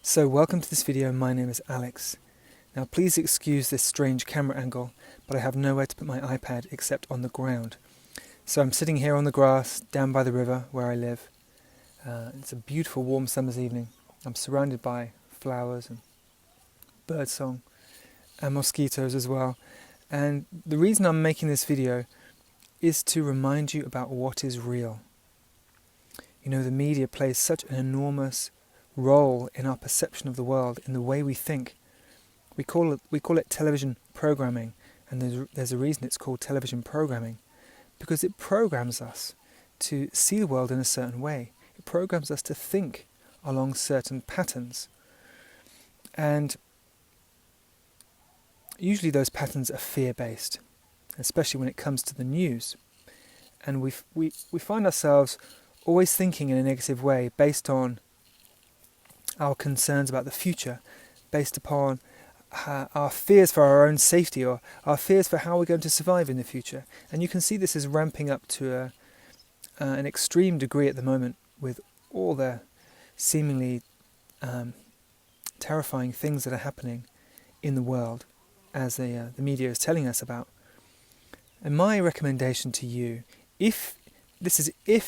So welcome to this video. My name is Alex. Now please excuse this strange camera angle, but I have nowhere to put my iPad except on the ground. So I'm sitting here on the grass down by the river where I live. It's a beautiful warm summer's evening. I'm surrounded by flowers and birdsong and mosquitoes as well. And the reason I'm making this video is to remind you about what is real. You know, the media plays such an enormous role in our perception of the world, in the way we think. We call it television programming, and there's a reason it's called television programming, because it programs us to see the world in a certain way. It programs us to think along certain patterns, and usually those patterns are fear-based, especially when it comes to the news. And we find ourselves always thinking in a negative way based on our concerns about the future, based upon our fears for our own safety, or our fears for how we're going to survive in the future. And you can see this is ramping up to an extreme degree at the moment, with all the seemingly terrifying things that are happening in the world, as the media is telling us about. And my recommendation to you, if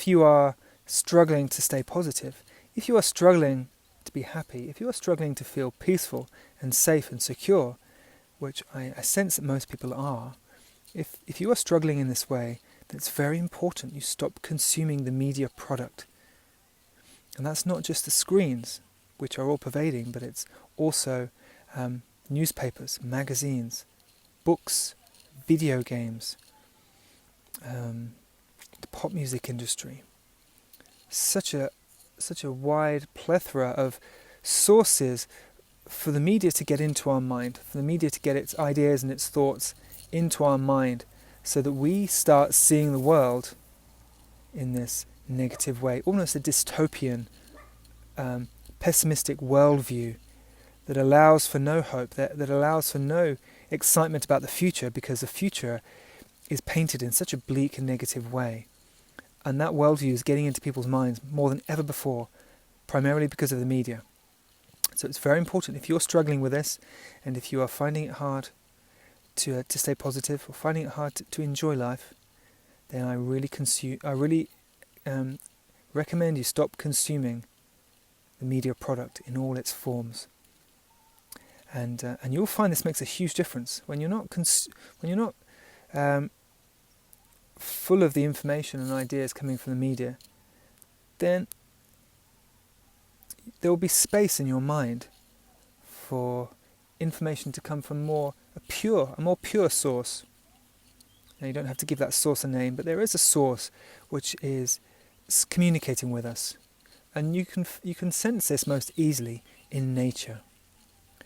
you are struggling to stay positive, if you are struggling to be happy, if you are struggling to feel peaceful and safe and secure, which I sense that most people are, if you are struggling in this way, then it's very important you stop consuming the media product. And that's not just the screens, which are all pervading, but it's also newspapers, magazines, books, video games, the pop music industry. Such a wide plethora of sources for the media to get into our mind, for the media to get its ideas and its thoughts into our mind, so that we start seeing the world in this negative way, almost a dystopian, pessimistic worldview that allows for no hope, that allows for no excitement about the future, because the future is painted in such a bleak and negative way. And that worldview is getting into people's minds more than ever before, primarily because of the media. So it's very important, if you're struggling with this, and if you are finding it hard to stay positive, or finding it hard to enjoy life, then I really recommend you stop consuming the media product in all its forms. And you'll find this makes a huge difference when you're not full of the information and ideas coming from the media. Then there will be space in your mind for information to come from a more pure source. Now, you don't have to give that source a name, but there is a source which is communicating with us, and you can sense this most easily in nature.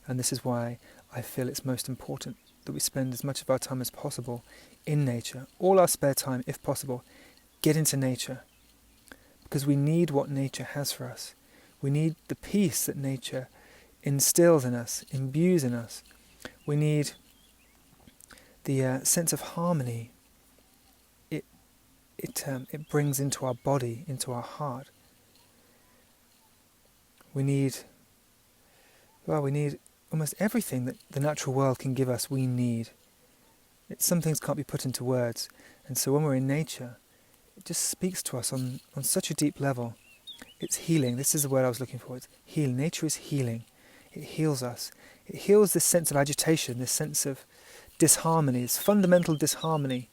And this is why I feel it's most important that we spend as much of our time as possible in nature. All our spare time, if possible, get into nature, because we need what nature has for us. We need the peace that nature instills in us, imbues in us. We need the sense of harmony it brings into our body, into our heart. We need almost everything that the natural world can give us. We need. Some things can't be put into words, and so when we're in nature, it just speaks to us on such a deep level. It's healing. This is the word I was looking for. It's healing. Nature is healing. It heals us. It heals this sense of agitation, this sense of disharmony, this fundamental disharmony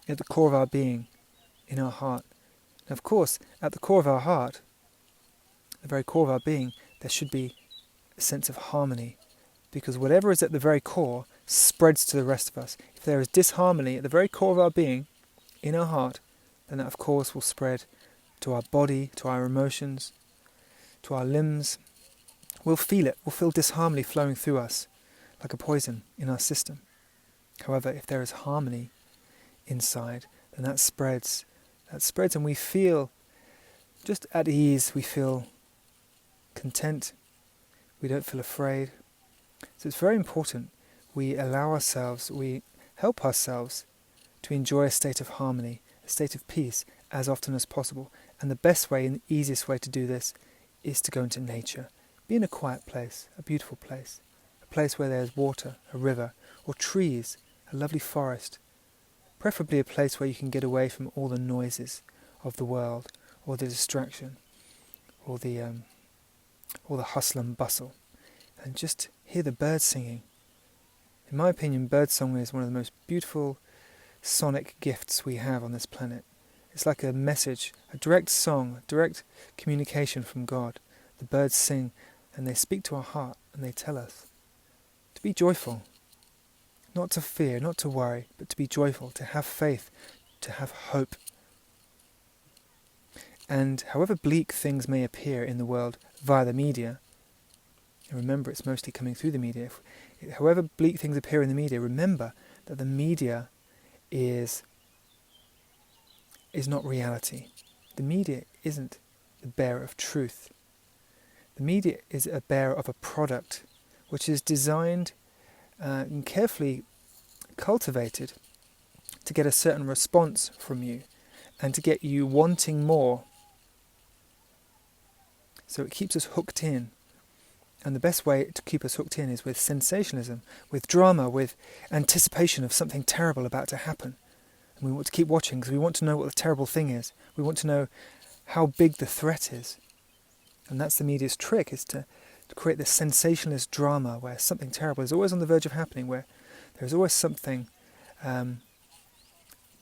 at the core of our being, in our heart. And of course, at the core of our heart, the very core of our being, there should be a sense of harmony, because whatever is at the very core spreads to the rest of us. If there is disharmony at the very core of our being, in our heart, then that of course will spread to our body, to our emotions, to our limbs. We'll feel it. We'll feel disharmony flowing through us like a poison in our system. However, if there is harmony inside, then that spreads, and we feel just at ease. We feel content. We don't feel afraid. So it's very important we help ourselves to enjoy a state of harmony, a state of peace, as often as possible. And the best way and the easiest way to do this is to go into nature. Be in a quiet place, a beautiful place, a place where there's water, a river, or trees, a lovely forest, preferably a place where you can get away from all the noises of the world, or the distraction, or the hustle and bustle, and just hear the birds singing. In my opinion, birdsong is one of the most beautiful sonic gifts we have on this planet. It's like a message, a direct song, a direct communication from God. The birds sing and they speak to our heart and they tell us to be joyful, not to fear, not to worry, but to be joyful, to have faith, to have hope. And however bleak things may appear in the world via the media, and remember it's mostly coming through the media, however bleak things appear in the media, remember that the media is not reality. The media isn't the bearer of truth. The media is a bearer of a product which is designed and carefully cultivated to get a certain response from you and to get you wanting more. So it keeps us hooked in. And the best way to keep us hooked in is with sensationalism, with drama, with anticipation of something terrible about to happen. And we want to keep watching because we want to know what the terrible thing is. We want to know how big the threat is. And that's the media's trick, is to create this sensationalist drama where something terrible is always on the verge of happening, where there's always something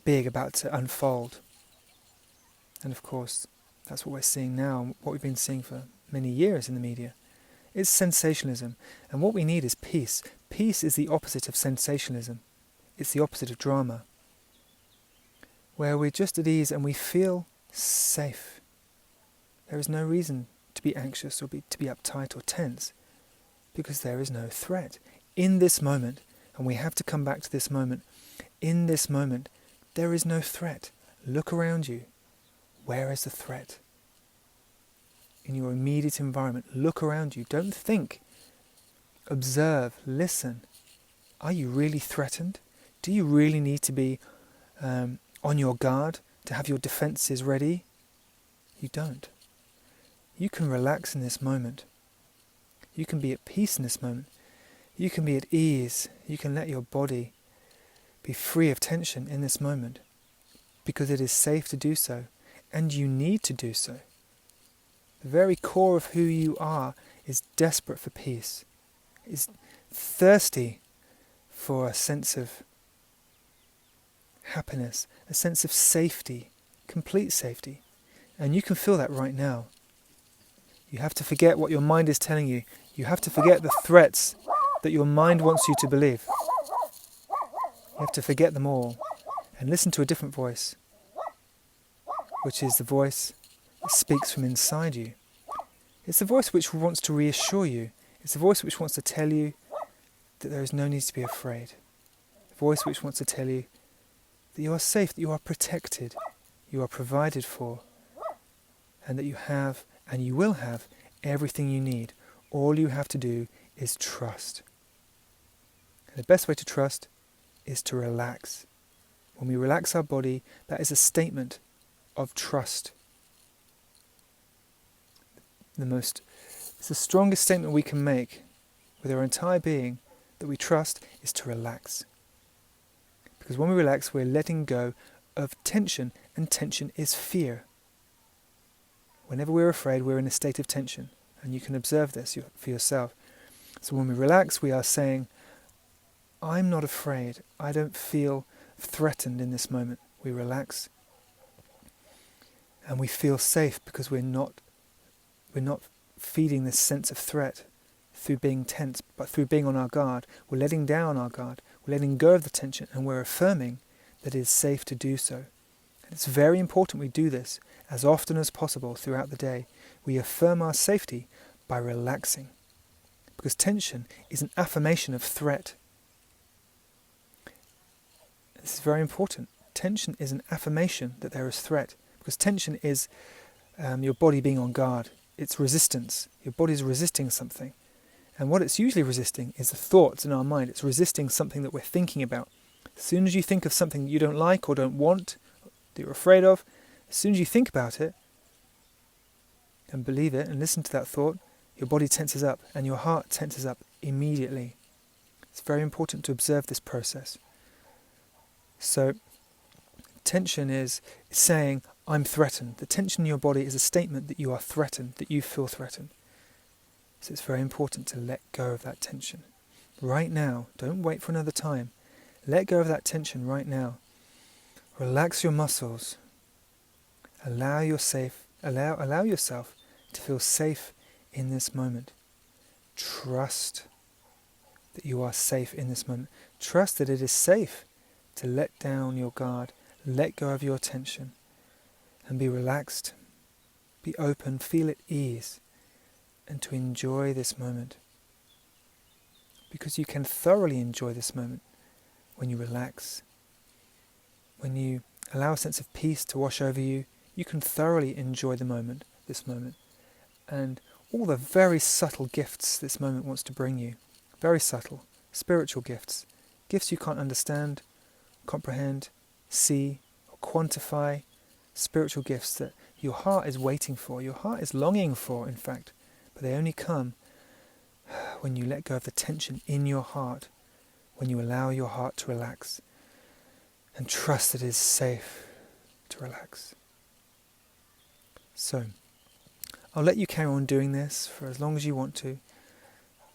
big about to unfold. And of course, that's what we're seeing now, what we've been seeing for many years in the media. It's sensationalism. And what we need is peace. Peace is the opposite of sensationalism. It's the opposite of drama. Where we're just at ease and we feel safe. There is no reason to be anxious or to be uptight or tense, because there is no threat. In this moment, and we have to come back to this moment, in this moment, there is no threat. Look around you. Where is the threat? In your immediate environment, look around you. Don't think. Observe. Listen. Are you really threatened? Do you really need to be on your guard, to have your defences ready? You don't. You can relax in this moment. You can be at peace in this moment. You can be at ease. You can let your body be free of tension in this moment, because it is safe to do so, and you need to do so. The very core of who you are is desperate for peace, is thirsty for a sense of happiness, a sense of safety, complete safety. And you can feel that right now. You have to forget what your mind is telling you. You have to forget the threats that your mind wants you to believe. You have to forget them all and listen to a different voice, which is the voice that speaks from inside you. It's the voice which wants to reassure you. It's the voice which wants to tell you that there is no need to be afraid. The voice which wants to tell you that you are safe, that you are protected, you are provided for, and that you have, and you will have, everything you need. All you have to do is trust. And the best way to trust is to relax. When we relax our body, that is a statement of trust. It's the strongest statement we can make with our entire being, that we trust, is to relax. Because when we relax, we're letting go of tension, and tension is fear. Whenever we're afraid, we're in a state of tension, and you can observe this for yourself. So when we relax, we are saying, I'm not afraid. I don't feel threatened in this moment. We relax, and we feel safe because we're not feeding this sense of threat through being tense, but through being on our guard. We're letting down our guard. We're letting go of the tension, and we're affirming that it is safe to do so. And it's very important we do this as often as possible throughout the day. We affirm our safety by relaxing, because tension is an affirmation of threat. This is very important. Tension is an affirmation that there is threat, because tension is your body being on guard. It's resistance. Your body's resisting something. And what it's usually resisting is the thoughts in our mind. It's resisting something that we're thinking about. As soon as you think of something you don't like or don't want, that you're afraid of, as soon as you think about it and believe it and listen to that thought, your body tenses up and your heart tenses up immediately. It's very important to observe this process. So tension is saying, I'm threatened. The tension in your body is a statement that you are threatened, that you feel threatened. So it's very important to let go of that tension. Right now, don't wait for another time. Let go of that tension right now. Relax your muscles. Allow yourself to feel safe in this moment. Trust that you are safe in this moment. Trust that it is safe to let down your guard, let go of your tension, and be relaxed, be open, feel at ease, and to enjoy this moment. Because you can thoroughly enjoy this moment when you relax. When you allow a sense of peace to wash over you, you can thoroughly enjoy the moment, this moment, and all the very subtle gifts this moment wants to bring you. Very subtle, spiritual gifts. Gifts you can't understand, comprehend, see, or quantify. Spiritual gifts that your heart is waiting for, your heart is longing for, in fact, but they only come when you let go of the tension in your heart, when you allow your heart to relax and trust that it is safe to relax. So, I'll let you carry on doing this for as long as you want to.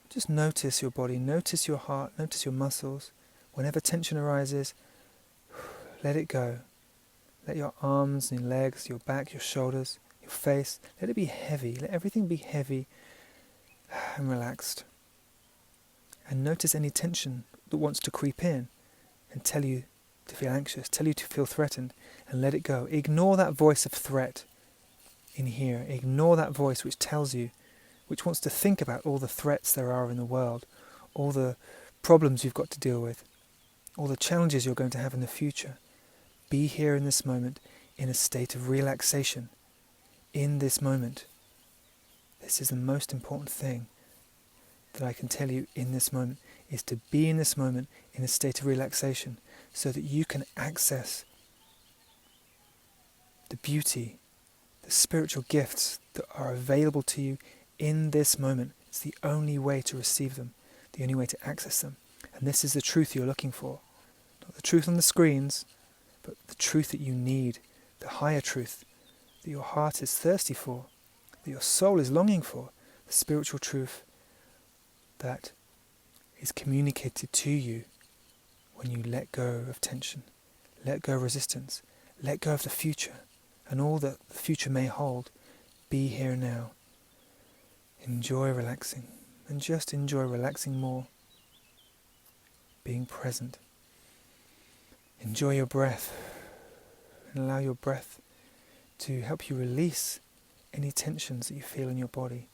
Just notice your body, notice your heart, notice your muscles. Whenever tension arises, let it go. Let your arms and your legs, your back, your shoulders, your face, let it be heavy. Let everything be heavy and relaxed. And notice any tension that wants to creep in and tell you to feel anxious, tell you to feel threatened, and let it go. Ignore that voice of threat in here. Ignore that voice which tells you, which wants to think about all the threats there are in the world, all the problems you've got to deal with, all the challenges you're going to have in the future. Be here in this moment in a state of relaxation. In this moment. This is the most important thing that I can tell you in this moment, is to be in this moment in a state of relaxation so that you can access the beauty, the spiritual gifts that are available to you in this moment. It's the only way to receive them, the only way to access them. And this is the truth you're looking for. Not the truth on the screens, but the truth that you need, the higher truth that your heart is thirsty for, that your soul is longing for, the spiritual truth that is communicated to you when you let go of tension, let go of resistance, let go of the future and all that the future may hold. Be here now. Enjoy relaxing, and just enjoy relaxing more, being present. Enjoy your breath and allow your breath to help you release any tensions that you feel in your body.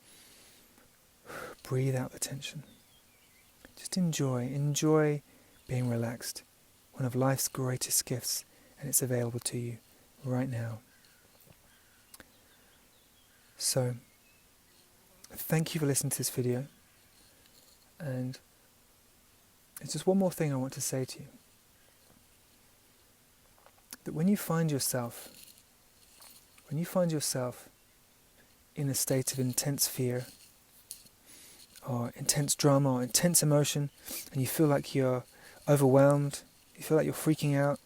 Breathe out the tension. Just enjoy being relaxed, one of life's greatest gifts, and it's available to you right now. So, thank you for listening to this video, and there's just one more thing I want to say to you. That when you find yourself in a state of intense fear, or intense drama, or intense emotion, and you feel like you're overwhelmed, you feel like you're freaking out,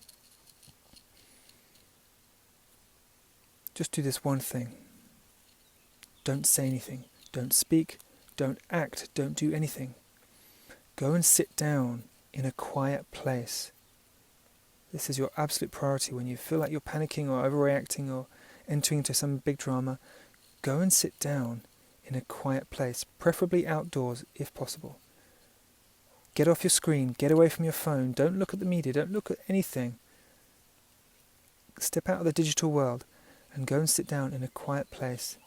just do this one thing. Don't say anything, don't speak, don't act, don't do anything. Go and sit down in a quiet place. This is your absolute priority. When you feel like you're panicking or overreacting or entering into some big drama, go and sit down in a quiet place, preferably outdoors if possible. Get off your screen, get away from your phone, don't look at the media, don't look at anything. Step out of the digital world and go and sit down in a quiet place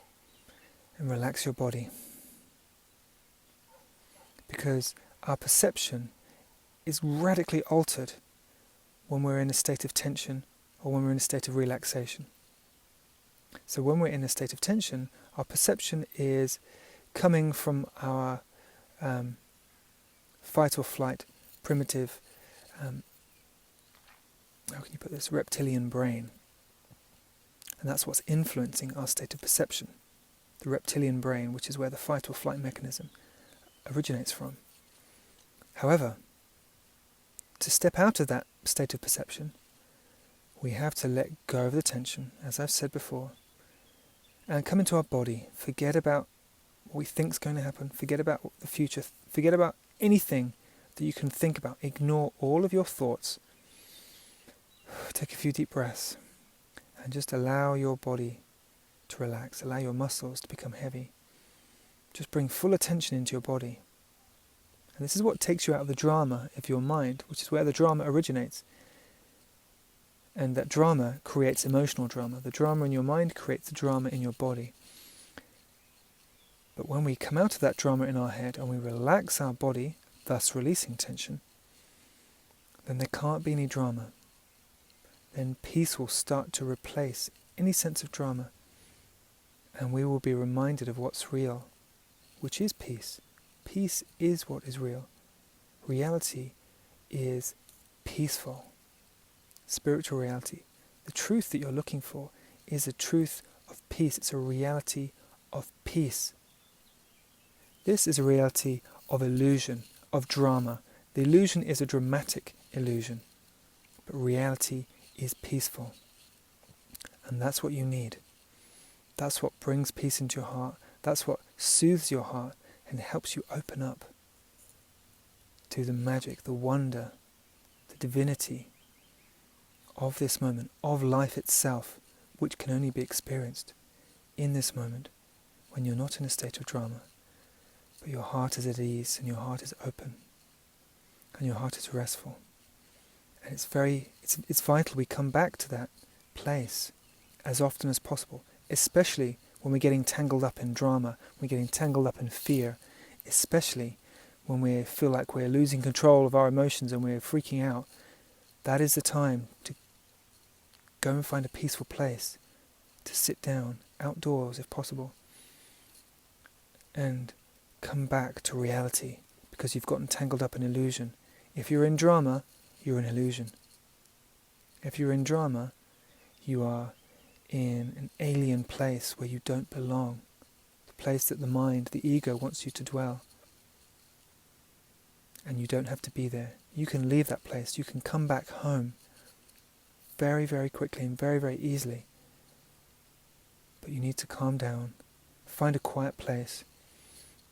and relax your body. Because our perception is radically altered when we're in a state of tension or when we're in a state of relaxation. So when we're in a state of tension, our perception is coming from our fight or flight, primitive, how can you put this, reptilian brain. And that's what's influencing our state of perception. the reptilian brain, which is where the fight or flight mechanism originates from. However, to step out of that state of perception, we have to let go of the tension, as I've said before, and come into our body. Forget about what we think is going to happen. Forget about the future. Forget about anything that you can think about. Ignore all of your thoughts. Take a few deep breaths and just allow your body to relax. Allow your muscles to become heavy. Just bring full attention into your body. And this is what takes you out of the drama of your mind, which is where the drama originates. And that drama creates emotional drama. The drama in your mind creates the drama in your body. But when we come out of that drama in our head and we relax our body, thus releasing tension, then there can't be any drama. Then peace will start to replace any sense of drama. And we will be reminded of what's real, which is peace. Peace is what is real. Reality is peaceful. Spiritual reality. The truth that you're looking for is a truth of peace. It's a reality of peace. This is a reality of illusion, of drama. The illusion is a dramatic illusion, but reality is peaceful. And that's what you need. That's what brings peace into your heart. That's what soothes your heart and helps you open up to the magic, the wonder, the divinity of this moment, of life itself, which can only be experienced in this moment when you're not in a state of drama, but your heart is at ease and your heart is open and your heart is restful. And it's vital we come back to that place as often as possible, especially when we're getting tangled up in drama, we're getting tangled up in fear, especially when we feel like we're losing control of our emotions and we're freaking out. That is the time to go and find a peaceful place, to sit down, outdoors if possible, and come back to reality, because you've gotten tangled up in illusion. If you're in drama, you're in illusion. If you're in drama, you are in an alien place where you don't belong, the place that the mind, the ego wants you to dwell. And you don't have to be there. You can leave that place. You can come back home very, very quickly and very, very easily. But you need to calm down, find a quiet place,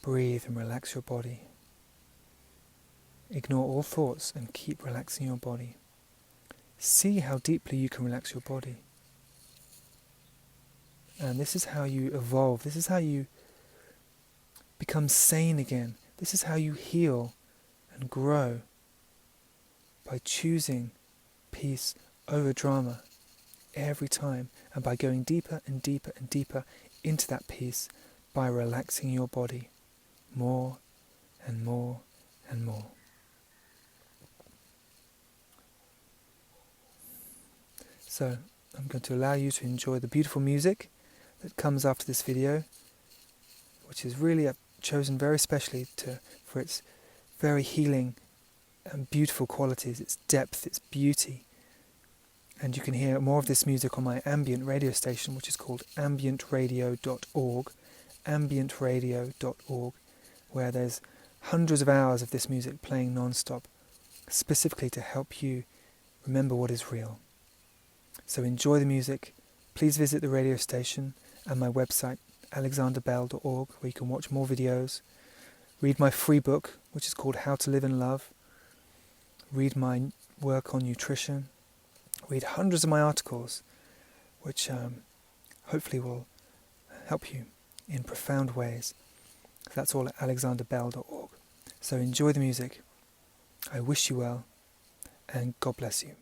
breathe and relax your body. Ignore all thoughts and keep relaxing your body. See how deeply you can relax your body. And this is how you evolve. This is how you become sane again. This is how you heal and grow, by choosing peace over drama every time, and by going deeper and deeper and deeper into that peace by relaxing your body more and more and more. So I'm going to allow you to enjoy the beautiful music that comes after this video, which is really chosen very specially for its very healing and beautiful qualities, its depth, its beauty. And you can hear more of this music on my ambient radio station, which is called ambientradio.org, ambientradio.org, where there's hundreds of hours of this music playing non-stop, specifically to help you remember what is real. So enjoy the music. Please visit the radio station and my website, alexanderbell.org, where you can watch more videos, read my free book, which is called How to Live in Love, read my work on nutrition, read hundreds of my articles, which hopefully will help you in profound ways. That's all at alexanderbell.org. So enjoy the music. I wish you well, and God bless you.